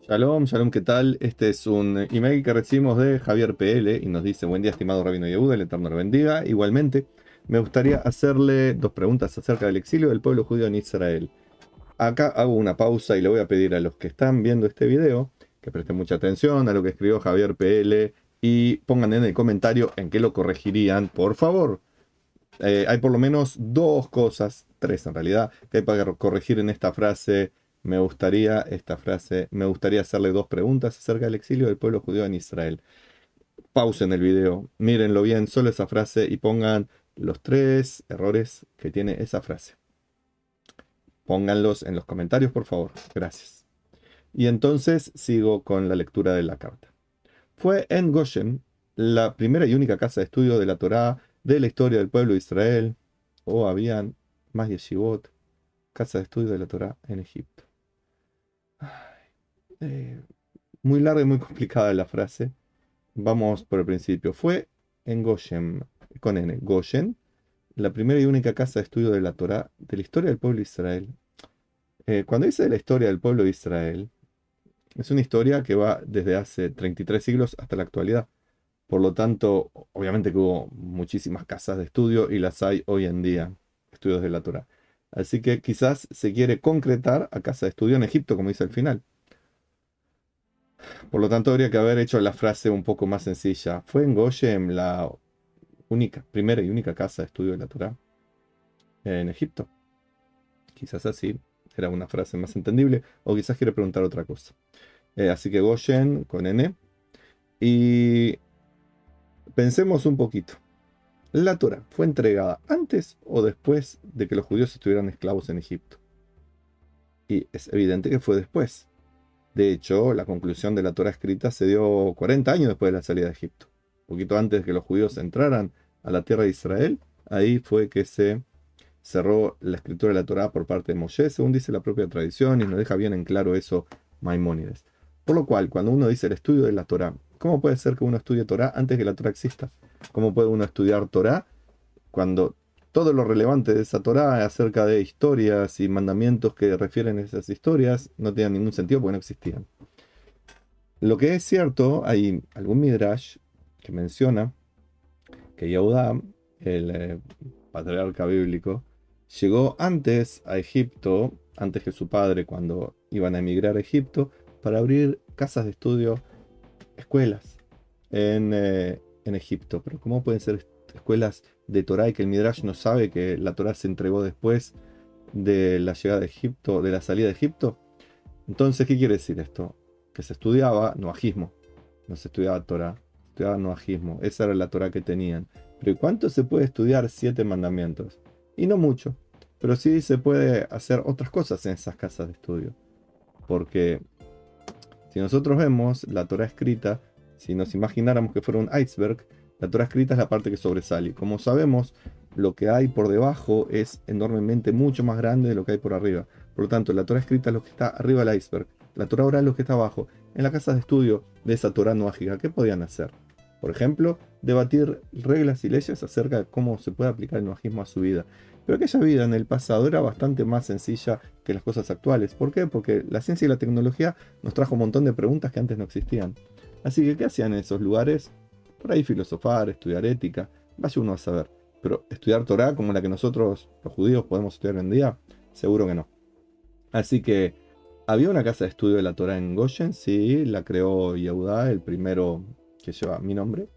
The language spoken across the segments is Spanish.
Shalom, shalom, ¿qué tal? Este es un email que recibimos de Javier PL y nos dice: buen día, estimado Rabino Yehuda, el Eterno lo bendiga. Igualmente, me gustaría hacerle dos preguntas acerca del exilio del pueblo judío en Israel. Acá hago una pausa y le voy a pedir a los que están viendo este video que presten mucha atención a lo que escribió Javier PL y pongan en el comentario en qué lo corregirían, por favor. Hay por lo menos dos cosas, tres en realidad, que hay para corregir en esta frase. Me gustaría hacerle dos preguntas acerca del exilio del pueblo judío en Israel. Pausen el video, mírenlo bien, solo esa frase y pongan los tres errores que tiene esa frase. Pónganlos en los comentarios, por favor. Gracias. Y entonces sigo con la lectura de la carta. Fue en Goshen, la primera y única casa de estudio de la Torá de la historia del pueblo de Israel, o habían más yeshivot, casa de estudio de la Torá en Egipto. Eh, Muy larga y muy complicada la frase. Vamos por el principio. Fue en Goshen, con N, Goshen, la primera y única casa de estudio de la Torá de la historia del pueblo de Israel. Cuando dice de la historia del pueblo de Israel, es una historia que va desde hace 33 siglos hasta la actualidad. Por lo tanto, obviamente que hubo muchísimas casas de estudio y las hay hoy en día, estudios de la Torá. Así que quizás se quiere concretar a casa de estudio en Egipto, como dice al final. Por lo tanto, habría que haber hecho la frase un poco más sencilla. Fue en Goshen la primera y única casa de estudio de la Torá en Egipto. Quizás así era una frase más entendible, o quizás quiere preguntar otra cosa. Así que Goshen con N. Y pensemos un poquito. ¿La Torá fue entregada antes o después de que los judíos estuvieran esclavos en Egipto? Y es evidente que fue después. De hecho, la conclusión de la Torá escrita se dio 40 años después de la salida de Egipto. Un poquito antes de que los judíos entraran a la tierra de Israel, ahí fue que se cerró la escritura de la Torá por parte de Moshe, según dice la propia tradición, y nos deja bien en claro eso Maimónides. Por lo cual, cuando uno dice el estudio de la Torá, ¿cómo puede ser que uno estudie Torá antes que la Torá exista? ¿Cómo puede uno estudiar Torá cuando todo lo relevante de esa Torá acerca de historias y mandamientos que refieren a esas historias no tienen ningún sentido porque no existían? Lo que es cierto, hay algún midrash que menciona que Yehudá, el patriarca bíblico, llegó antes a Egipto, antes que su padre, cuando iban a emigrar a Egipto, para abrir casas de estudio, escuelas en Egipto. Pero ¿cómo pueden ser escuelas de Torá y que el midrash no sabe que la Torá se entregó después de la llegada de Egipto, de la salida de Egipto? Entonces, ¿qué quiere decir esto? Que se estudiaba noajismo, no se estudiaba Torah, se estudiaba noajismo, esa era la Torah que tenían. Pero ¿y cuánto se puede estudiar siete mandamientos? Y no mucho, pero sí se puede hacer otras cosas en esas casas de estudio. Porque si nosotros vemos la Torah escrita, si nos imagináramos que fuera un iceberg, la Torah escrita es la parte que sobresale. Como sabemos, lo que hay por debajo es enormemente mucho más grande de lo que hay por arriba. Por lo tanto, la Torah escrita es lo que está arriba del iceberg. La Torah oral es lo que está abajo. En las casas de estudio de esa Torah noágica, ¿qué podían hacer? Por ejemplo, debatir reglas y leyes acerca de cómo se puede aplicar el noajismo a su vida. Pero aquella vida en el pasado era bastante más sencilla que las cosas actuales. ¿Por qué? Porque la ciencia y la tecnología nos trajo un montón de preguntas que antes no existían. Así que, ¿qué hacían en esos lugares? Por ahí filosofar, estudiar ética, vaya uno a saber. Pero estudiar Torah como la que nosotros, los judíos, podemos estudiar hoy en día, seguro que no. Así que, ¿había una casa de estudio de la Torah en Goshen? Sí, la creó Yehudá, el primero que lleva mi nombre,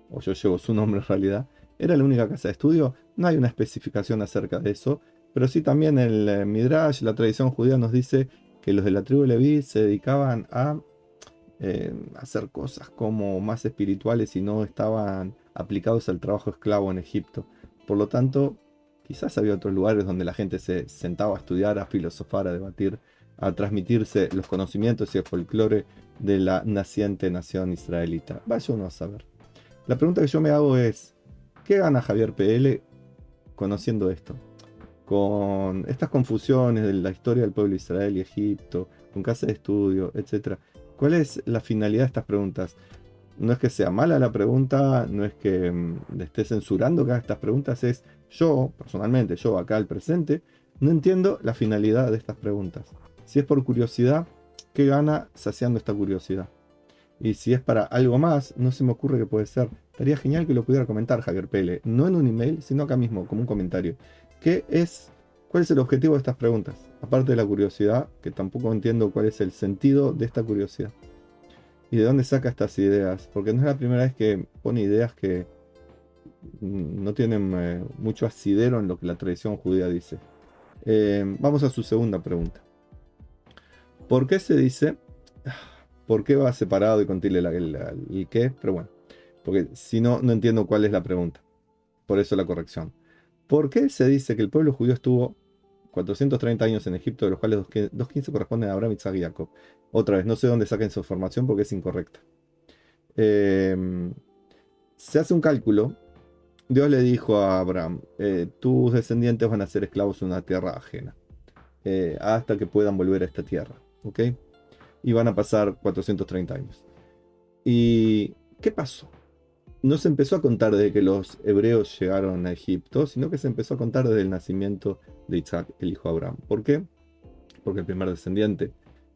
o yo llevo su nombre en realidad. ¿Era la única casa de estudio? No hay una especificación acerca de eso, pero sí también el Midrash, la tradición judía, nos dice que los de la tribu de Leví se dedicaban a hacer cosas como más espirituales y no estaban aplicados al trabajo esclavo en Egipto. Por lo tanto, quizás había otros lugares donde la gente se sentaba a estudiar, a filosofar, a debatir, a transmitirse los conocimientos y el folclore de la naciente nación israelita. Vaya uno a saber. La pregunta que yo me hago es, ¿qué gana Javier PL conociendo esto? Con estas confusiones de la historia del pueblo de Israel y Egipto, con casa de estudio, etcétera. ¿Cuál es la finalidad de estas preguntas? No es que sea mala la pregunta, no es que le esté censurando que haga estas preguntas, es yo, personalmente, yo acá al presente, no entiendo la finalidad de estas preguntas. Si es por curiosidad, ¿qué gana saciando esta curiosidad? Y si es para algo más, no se me ocurre que puede ser. Estaría genial que lo pudiera comentar Javier Pele, no en un email, sino acá mismo, como un comentario. ¿Qué es, ¿Cuál es el objetivo de estas preguntas? Aparte de la curiosidad, que tampoco entiendo cuál es el sentido de esta curiosidad. ¿Y de dónde saca estas ideas? Porque no es la primera vez que pone ideas que no tienen mucho asidero en lo que la tradición judía dice. Vamos a su segunda pregunta. ¿Por qué se dice? ¿Por qué va separado y con tilde el qué? Pero bueno, porque si no, no entiendo cuál es la pregunta. Por eso la corrección. ¿Por qué se dice que el pueblo judío estuvo 430 años en Egipto, de los cuales 215 corresponden a Abraham, Isaac y Jacob? Otra vez, no sé dónde saquen su información porque es incorrecta. Se hace un cálculo. Dios le dijo a Abraham, tus descendientes van a ser esclavos en una tierra ajena, hasta que puedan volver a esta tierra. ¿Ok? Y van a pasar 430 años. ¿Y qué pasó? No se empezó a contar desde que los hebreos llegaron a Egipto, sino que se empezó a contar desde el nacimiento de Isaac, el hijo de Abraham. ¿Por qué? Porque el primer descendiente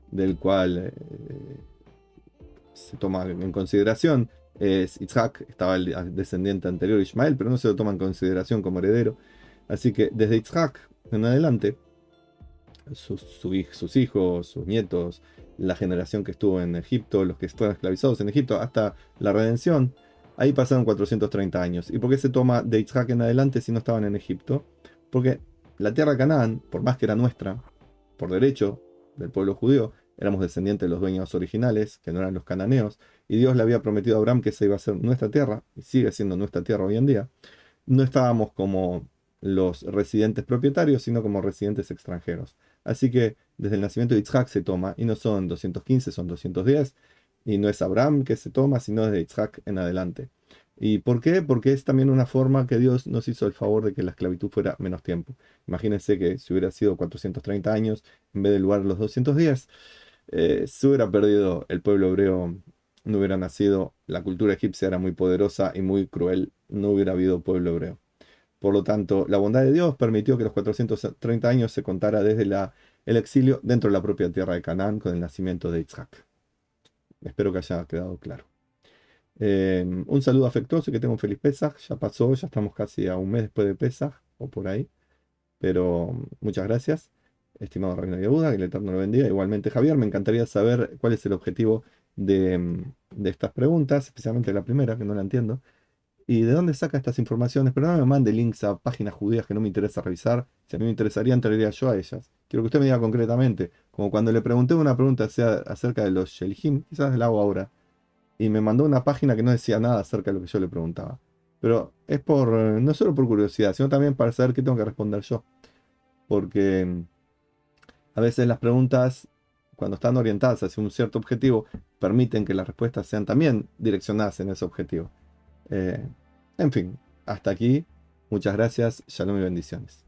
del cual se toma en consideración es Isaac, estaba el descendiente anterior Ismael, pero no se lo toma en consideración como heredero. Así que desde Isaac en adelante, sus hijos, sus nietos, la generación que estuvo en Egipto, los que estaban esclavizados en Egipto, hasta la redención, ahí pasaron 430 años. ¿Y por qué se toma de Isaac en adelante si no estaban en Egipto? Porque la tierra de Canaán, por más que era nuestra, por derecho del pueblo judío, éramos descendientes de los dueños originales, que no eran los cananeos, y Dios le había prometido a Abraham que esa iba a ser nuestra tierra, y sigue siendo nuestra tierra hoy en día. No estábamos como los residentes propietarios, sino como residentes extranjeros. Así que desde el nacimiento de Isaac se toma, y no son 215, son 210, y no es Abraham que se toma, sino desde Isaac en adelante. ¿Y por qué? Porque es también una forma que Dios nos hizo el favor de que la esclavitud fuera menos tiempo. Imagínense que si hubiera sido 430 años en vez del lugar de los 210, se hubiera perdido el pueblo hebreo, no hubiera nacido, la cultura egipcia era muy poderosa y muy cruel, no hubiera habido pueblo hebreo. Por lo tanto, la bondad de Dios permitió que los 430 años se contara desde el exilio dentro de la propia tierra de Canaán con el nacimiento de Isaac. Espero que haya quedado claro. Un saludo afectuoso y que tenga un feliz Pesaj. Ya pasó, ya estamos casi a un mes después de Pesaj, o por ahí. Pero muchas gracias, estimado Rabino Yehuda, que el Eterno lo bendiga. Igualmente, Javier, me encantaría saber cuál es el objetivo de estas preguntas, especialmente la primera, que no la entiendo. ¿Y de dónde saca estas informaciones? Pero no me mande links a páginas judías que no me interesa revisar. Si a mí me interesaría, entraría yo a ellas. Quiero que usted me diga concretamente, como cuando le pregunté una pregunta acerca de los Shelihim, quizás la hago ahora, y me mandó una página que no decía nada acerca de lo que yo le preguntaba. Pero es no solo por curiosidad, sino también para saber qué tengo que responder yo. Porque a veces las preguntas, cuando están orientadas hacia un cierto objetivo, permiten que las respuestas sean también direccionadas en ese objetivo. Eh, en fin, hasta aquí. Muchas gracias. Shalom y bendiciones.